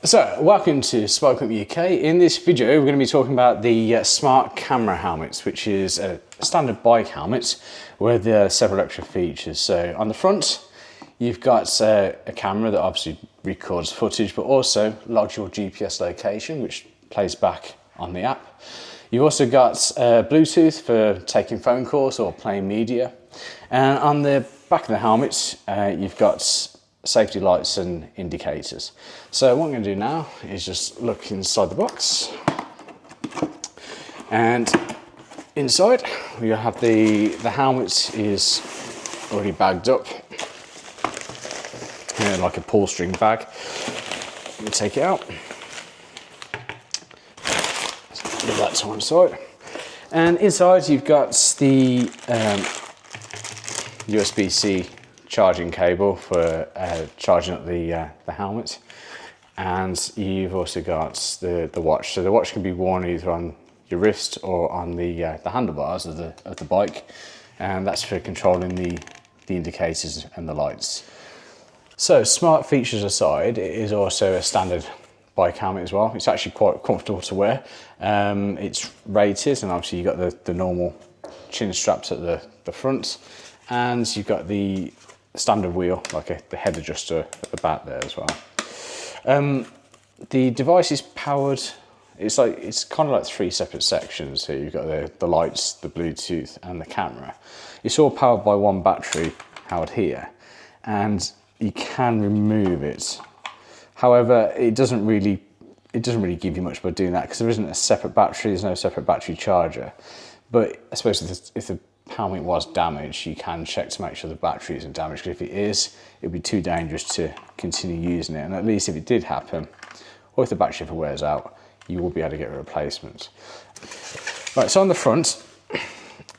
So, welcome to Spike Up UK. In this video, we're going to be talking about the smart camera helmets, which is a standard bike helmet with several extra features. So, on the front, you've got a camera that obviously records footage, but also logs your GPS location, which plays back on the app. You've also got Bluetooth for taking phone calls or playing media. And on the back of the helmet, you've got safety lights and indicators. So what I'm going to do now is just look inside the box, and inside we have the helmet is already bagged up, like a pull string bag. Let me take it out, leave that to one side, and inside you've got the USB-C charging cable for charging up the helmet, and you've also got the watch. So the watch can be worn either on your wrist or on the handlebars of the bike, and that's for controlling the indicators and the lights. So smart features aside, it is also a standard bike helmet as well. It's actually quite comfortable to wear. It's rated, and obviously you've got the normal chin straps at the front, and you've got the standard wheel, like the head adjuster at the back there as well. The device is powered, it's kind of like three separate sections. So you've got the lights, the Bluetooth and the camera. It's all powered by one battery held here, and you can remove it. However, it doesn't really give you much by doing that, because there isn't a separate battery, there's no separate battery charger. But I suppose if the helmet was damaged, you can check to make sure the battery isn't damaged, because if it is, it'd be too dangerous to continue using it. And at least if it did happen, or if the battery ever wears out, you will be able to get a replacement. Right, so on the front,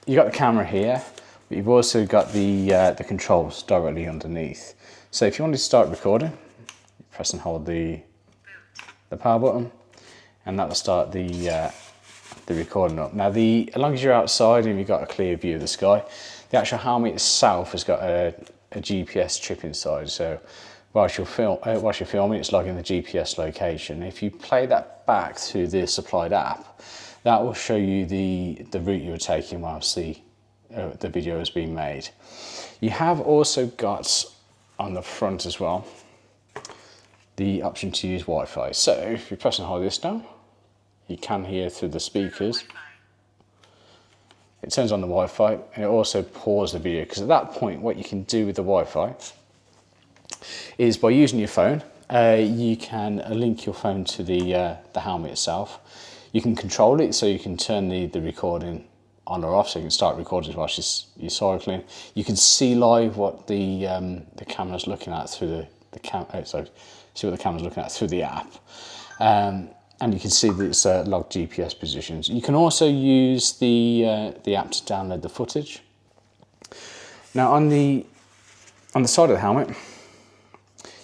you've got the camera here, but you've also got the controls directly underneath. So if you want to start recording, you press and hold the power button, and that will start the recording up. Now, as long as you're outside and you've got a clear view of the sky, the actual helmet itself has got a GPS chip inside. So whilst you're filming, it's logging the GPS location. If you play that back through the supplied app, that will show you the route you were taking whilst the video is being made. You have also got on the front as well the option to use Wi-Fi. So if you press and hold this down, you can hear through the speakers. It turns on the Wi-Fi, and it also pauses the video, because at that point what you can do with the Wi-Fi is, by using your phone, you can link your phone to the helmet itself. You can control it, so you can turn the recording on or off, so you can start recording whilst you're cycling. You can see live what the camera's looking at through see what the camera's looking at through the app. And you can see that it's logged GPS positions. You can also use the app to download the footage. Now, on the side of the helmet,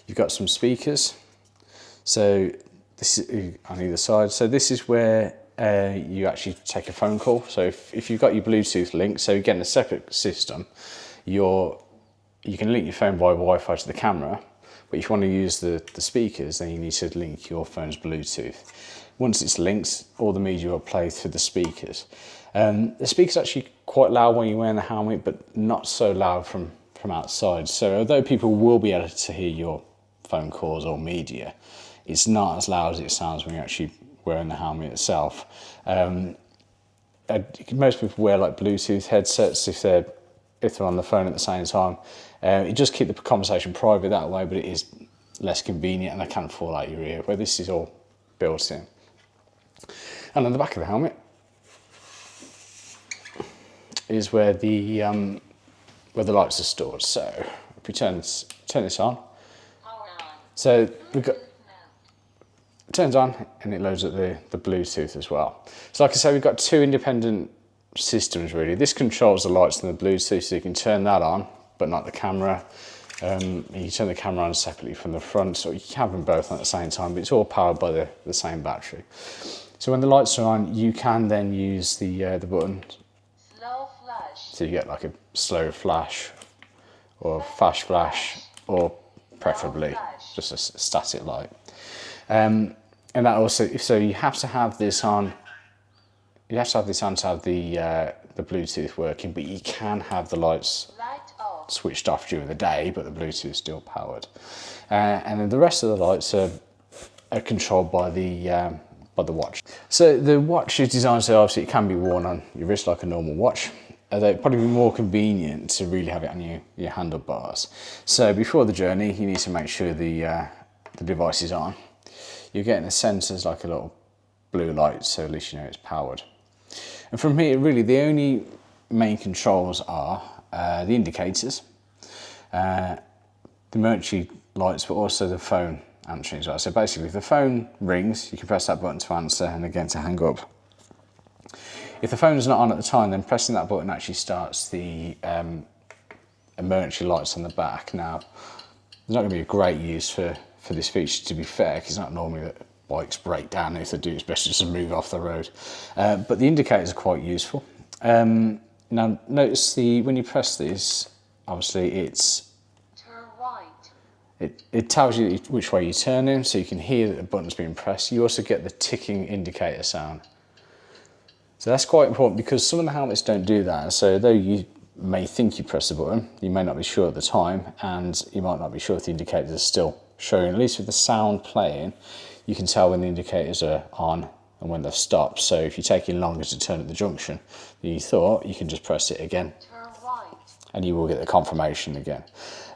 you've got some speakers. So this is on either side. So this is where you actually take a phone call. So if you've got your Bluetooth link, so again, a separate system, you can link your phone by Wi-Fi to the camera. But if you want to use the speakers, then you need to link your phone's Bluetooth. Once it's linked, all the media will play through the speakers. The speaker's actually quite loud when you're wearing the helmet, but not so loud from outside. So although people will be able to hear your phone calls or media, it's not as loud as it sounds when you're actually wearing the helmet itself. Most people wear like Bluetooth headsets if they're on the phone at the same time. It just keep the conversation private that way, but it is less convenient, and they can fall out your ear, where this is all built in. And on the back of the helmet is where the lights are stored. So if we turn this on, so it turns on and it loads up the Bluetooth as well. So like I say, we've got two independent systems really. This controls the lights and the Bluetooth, so you can turn that on, but not the camera. You turn the camera on separately from the front, so you can have them both on at the same time, but it's all powered by the same battery. So when the lights are on, you can then use the button. Slow flash. So you get like a slow flash, or fast flash, or preferably just a static light. And that also, so you have to have this on. You have to have this on to have the Bluetooth working, but you can have the lights switched off during the day, but the Bluetooth is still powered. And then the rest of the lights are controlled by the watch. So the watch is designed so obviously it can be worn on your wrist like a normal watch. Although it'd probably be more convenient to really have it on your handlebars. So before the journey, you need to make sure the device is on. You're getting the sensors like a little blue light, so at least you know it's powered. And from here, really, the only main controls are the indicators, the emergency lights, but also the phone answering as well. So basically, if the phone rings, you can press that button to answer and again to hang up. If the phone is not on at the time, then pressing that button actually starts the emergency lights on the back. Now, there's not going to be a great use for this feature, to be fair, because it's not normally that bikes break down. If they do, it's best just to move off the road. But the indicators are quite useful. Now, notice when you press this, obviously it's turn right. It tells you which way you're turning, so you can hear that the button's being pressed. You also get the ticking indicator sound. So that's quite important because some of the helmets don't do that. So though you may think you press the button, you may not be sure at the time, and you might not be sure if the indicators are still showing. At least with the sound playing, you can tell when the indicators are on and when they've stopped. So if you're taking longer to turn at the junction than you thought, you can just press it again. Turn right. And you will get the confirmation again.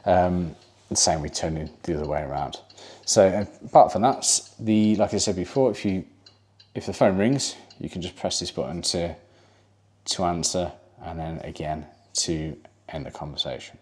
The same with turning the other way around. So apart from that, like I said before, if the phone rings, you can just press this button to answer, and then again to end the conversation.